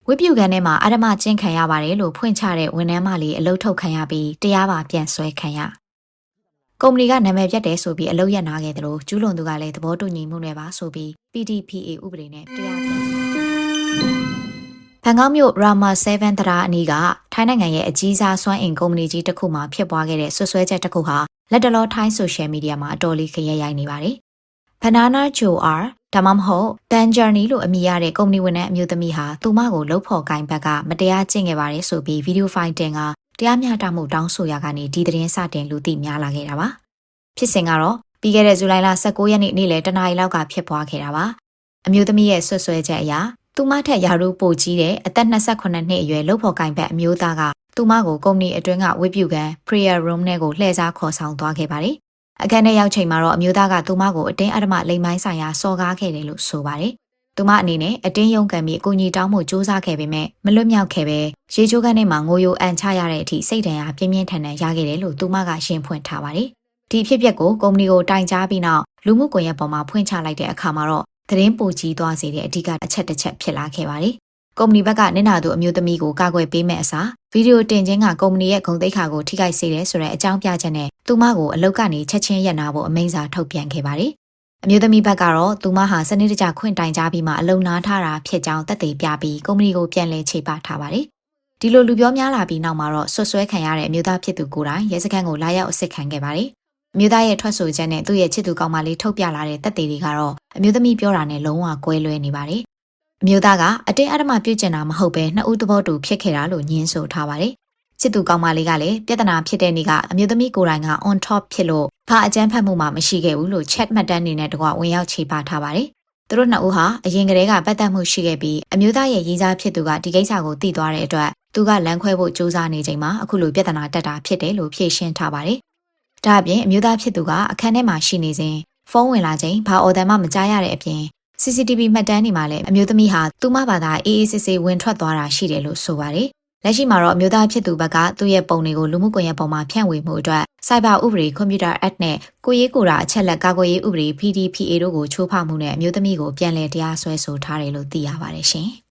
ဝိပုကန်ထဲမှာအဓမ္မကျင့်ခံရပါတယ်လို့ဖွင့်ချတဲ့ဝန်ထမ်းမလေးအလုပ်ထုတ်ခံရပြီးတရားပါပြန်ဆွဲခံရကုမ္ပဏီကနာမည်ပြတ်တယ်ဆိုပြီးအလုပ်ရနာခဲ့တယ်လို့ကျူးလွန်သူကလည်းသဘောတူညီမှုနဲ့ပါဆိုပြီး PDPA ဥပဒေနဲ့တရားပြန်ဖန်ကောက်မြို့ Rama 7 တရားအနီးကထိုင်းနိုင်ငံရဲ့အကြီးစားစွမ်းအင်ကုမ္ပဏီကြီးတစ်ခုမှာဖြစ်ပွားခဲ့တဲ့ဆွဆွဲချက်တစ်ခုဟာလက်တလောထိုင်းဆိုရှယ်မီဒီယာမှာအတော်လေးခရက်ရိုက်နေပါတယ်။ Banana Joar ဒါမှမဟုတ် Banjarni လို့အမည်ရတဲ့ကုမ္ပဏီဝန်ထမ်းအမျိုးသမီးဟာသူမကိုလှုပ်ဖော်ကိုင်ဘက်ကမတရားကျင့်ခဲ့ပါတယ်ဆိုပြီးဗီဒီယိုဖိုင်တင်ကတရားမျှတမှုတောင်းဆိုရကနေဒီသတင်းစတင်လူသိများလာခဲ့တာပါ။ဖြစ်စဉ်ကတော့ပြီးခဲ့တဲ့ဇူလိုင်လ19ရက်နေ့နေ့လယ်တနာရီလောက်ကဖြစ်ပွားခဲ့တာပါ။အမျိုးသမီးရဲ့ဆွဆွဲချက်အရသူမထက်ရာထူးပိုကြီးတဲ့အသက်28နှစ်အရွယ်လှုပ်ဖော်ကိုင်ဘက်အမျိုးသားကသူမကိုကုမ္ပဏီအတွင်းကဝိပုကန် prayer room နဲ့ကိုလှည့်စားခေါ်ဆောင်သွားခဲ့ပါတယ်။အခန်းထဲရောက်ချိန်မှာတော့အမျိုးသားကသူမကိုအတင်းအဓမ္မလိမ်မိုင်းဆိုင်ရာစော်ကားခဲ့တယ်လို့ဆိုပါတယ်။သူမအနေနဲ့အတင်းယုံကန်ပြီးအကူအညီတောင်းမှုစူးစမ်းခဲ့ပေမဲ့မလွတ်မြောက်ခဲ့ပဲရေချိုးခန်းထဲမှာငိုယိုအန်ချရတဲ့အထိစိတ်ဒဏ်ရာပြင်းပြင်းထန်ထန်ရခဲ့တယ်လို့သူမကရှင်းဖွင့်ထားပါတယ်။ဒီဖြစ်ပျက်ကိုကုမ္ပဏီကိုတိုင်ကြားပြီးနောက်လူမှုကွန်ရက်ပေါ်မှာဖွင့်ချလိုက်တဲ့အခါမှာတော့သတင်းပိုကြီးသွားစေတဲ့အဓိကအချက်တစ်ချက်ဖြစ်လာခဲ့ပါတယ်။ကုမ္ပဏီဘက်ကနင့်နာသူအမျိုးသမီးကိုကာကွယ်ပေးမဲ့အစားဗီဒီယိုတင်ခြင်းကကုမ္ပဏီရဲ့ဂုဏ်သိက္ခာကိုထိခိုက်စေတယ်ဆိုတဲ့အကြောင်းပြချက်နဲ့သူမကိုအလုပ်ကနေချက်ချင်းရပ်နာဖို့အမိန့်စာထုတ်ပြန်ခဲ့ပါတယ်။အမျိုးသမီးဘက်ကတော့သူမဟာစနစ်တကျခွင့်တိုင်ကြားပြီးမှအလုံနာထားတာဖြစ်ကြောင်းသက်သေပြပြီးကုမ္ပဏီကိုပြန်လည်ခြေပထားပါတယ်။ဒီလိုလူပြောများလာပြီးနောက်မှာတော့ဆွဆွဲခံရတဲ့အမျိုးသားဖြစ်သူကိုယ်တိုင်ရဲစခန်းကိုလာရောက်အစစ်ခံခဲ့ပါတယ်။အမျိုးသားရဲ့ထွက်ဆိုချက်နဲ့သူ့ရဲ့ချစ်သူကောင်မလေးထုတ်ပြလာတဲ့သက်သေတွေကတော့အမျိုးသမီးပြောတာနဲ့လုံးဝကွဲလွဲနေပါတယ်။အမျိုးသားကအတင်းအဓမ္မပြုကျင့်တာမဟုတ်ပဲနှစ်ဦးသဘောတူဖြစ်ခဲ့တာလို့ညင်းဆိုထားပါတယ်။ချစ်သူကောင်မလေးကလည်းပြဿနာဖြစ်တဲ့နေ့ကအမျိုးသမီးကိုယ်တိုင်က on top ဖြစ်လို့ဘာအကြမ်းဖက်မှုမှမရှိခဲ့ဘူးလို့ chat မှတ်တမ်းနေနဲ့တကွဝင်ရောက်ခြေပထားပါတယ်။သူတို့နှစ်ဦးဟာအရင်ကတည်းကပတ်သက်မှုရှိခဲ့ပြီးအမျိုးသားရဲ့ရည်စားဖြစ်သူကဒီကိစ္စကိုသိသွားတဲ့အတွက်သူကလမ်းခွဲဖို့ကြိုးစားနေချိန်မှာအခုလိုပြဿနာတက်တာဖြစ်တယ်လို့ဖြေရှင်းထားပါတယ်။ဒါအပြင်အမျိုးသားဖြစ်သူကအခန်းထဲမှာရှိနေစဉ်ဖုန်းဝင်လာချိန်ဘာအော်တန်မှမကြားရတဲ့အပြင် CCTV မှတ်တမ်းတွေမှာလည်းအမျိုးသမီးဟာသူမဘာသာအေးအေးဆေးဆေးဝင်ထွက်သွားတာရှိတယ်လို့ဆိုပါတယ်။လက်ရှိမှာတော့အမျိုးသားဖြစ်သူဘက်ကသူ့ရဲ့ပုံတွေကိုလူမှုကွန်ရက်ပေါ်မှာဖြန့်ဝေမှုအတွက် Cyber ဥပဒေ Computer Act နဲ့ကိုရေးကိုရာအချက်လက်ကာကွယ်ရေးဥပဒေ PDPA တို့ကိုချိုးဖောက်မှုနဲ့အမျိုးသမီးကိုပြန်လည်တရားစွဲဆိုထားတယ်လို့သိရပါတယ်ရှင်။